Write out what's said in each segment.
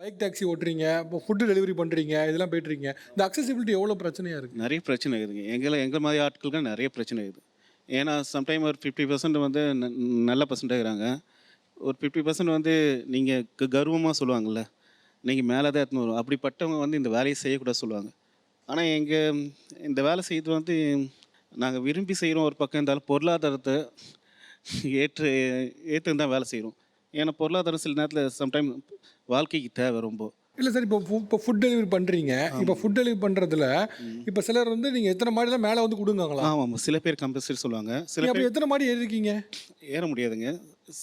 Bike taxi ஓட்டுறீங்க, இப்போ food delivery பண்ணுறீங்க, இதெல்லாம் போயிட்டுருக்கீங்க. இந்த அக்சஸிபிலிட்டி எவ்வளோ பிரச்சனையா இருக்கு? நிறைய பிரச்சனை இருக்குதுங்க. எங்கள் மாதிரி ஆட்களுக்கு நிறைய பிரச்சனை இருக்குது. ஏன்னா சம்டைம் ஒரு 50% வந்து நல்ல பர்சன்டாக இருக்கிறாங்க. ஒரு 50% வந்து நீங்கள் கர்வமாக சொல்லுவாங்கள்ல, நீங்கள் மேலே தான் எடுத்துன்னு வரும். அப்படிப்பட்டவங்க வந்து இந்த வேலையை செய்யக்கூடாது சொல்லுவாங்க. ஆனால் இந்த வேலை செய்கிறது வந்து நாங்கள் விரும்பி செய்கிறோம் ஒரு பக்கம் இருந்தாலும் பொருளாதாரத்தை ஏற்று ஏற்று தான் வேலை செய்கிறோம். ஏன்னா பொருளாதாரம் சில நேரத்தில் சம்டைம் வாழ்க்கைக்கு தேவை ரொம்ப. இல்ல சார், இப்போ ஃபுட் டெலிவரி பண்ணுறீங்க. இப்போ ஃபுட் டெலிவரி பண்ணுறதுல இப்போ சிலர் வந்து நீங்கள் எத்தனை மாடிலாம் மேலே வந்து கொடுங்கங்களா? ஆமாம், சில பேர் கம்பல்சரி சொல்லுவாங்க. சில நீங்கள் பேர் அப்படி எத்தனை மாடி ஏறிருக்கீங்க? ஏற முடியாதுங்க.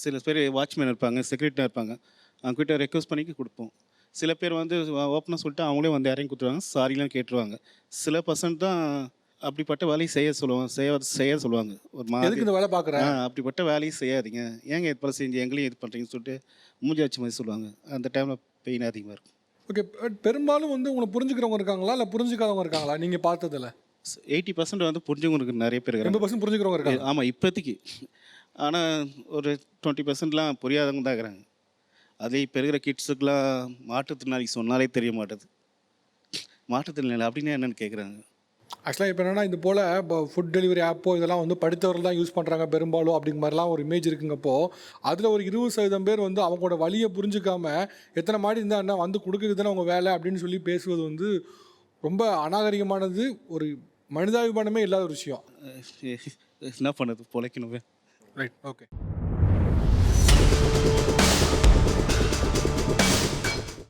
சில பேர் வாட்ச்மேன் இருப்பாங்க, செக்யூரிட்டியாக இருப்பாங்க. அவங்ககிட்ட ரெக்வஸ்ட் பண்ணி கொடுப்போம். சில பேர் வந்து ஓப்பனாக சொல்லிட்டு அவங்களே வந்து இறங்கி கொடுத்துருவாங்க, சாரிலாம் கேட்டுருவாங்க. சில பர்சன்ட் தான் அப்படிப்பட்ட வேலையை செய்ய சொல்லுவாங்க. ஒரு மாதிரி எதுக்கு இந்த வேலை பார்க்குறேன்? அப்படிப்பட்ட வேலையை செய்யாதீங்க, ஏங்க இது போல செஞ்சு எங்களையும் இது பண்ணுறீங்கன்னு சொல்லிட்டு மூஞ்சி வச்ச மாதிரி சொல்லுவாங்க. அந்த டைமில் பெயின் அதிகமாக இருக்கும். ஓகே. பெரும்பாலும் வந்து உங்களை புரிஞ்சுக்கிறவங்க இருக்காங்களா, இல்லை புரிஞ்சுக்காதவங்க இருக்காங்களா நீங்கள் பார்த்ததுல? 80% வந்து புரிஞ்சவங்களுக்கு நிறைய பேர் இருக்கிறாங்க. 2% புரிஞ்சுக்கிறவங்க இருக்காங்க. ஆமாம், இப்போதைக்கு. ஆனால் ஒரு 20%லாம் புரியாதவங்க தான் இருக்கிறாங்க. அதே இப்போ இருக்கிற கிட்ஸுக்கெலாம் மாற்றுத்திறனாளிக்கு சொன்னாலே தெரிய மாட்டுது. மாற்றுத்திறனாளி அப்படின்னா என்னென்னு கேட்குறாங்க. ஆக்சுவலாக இப்போ என்னென்னா, இது போல் இப்போ ஃபுட் டெலிவரி ஆப்போ இதெல்லாம் வந்து படித்தவர்கள் தான் யூஸ் பண்ணுறாங்க பெரும்பாலும் அப்படிங்கிற மாதிரிலாம் ஒரு இமேஜ் இருக்குங்கப்போ, அதில் ஒரு 20% பேர் வந்து அவங்களோட வழியை புரிஞ்சுக்காம எத்தனை மாடி இருந்தால் என்ன வந்து கொடுக்குறது தானே அவங்க வேலை அப்படின்னு சொல்லி பேசுவது வந்து ரொம்ப அநாகரிகமானது, ஒரு மனிதாபிமானமே இல்லாத ஒரு விஷயம். என்ன பண்ணுறது, பொழைக்கணுமே. Right, okay.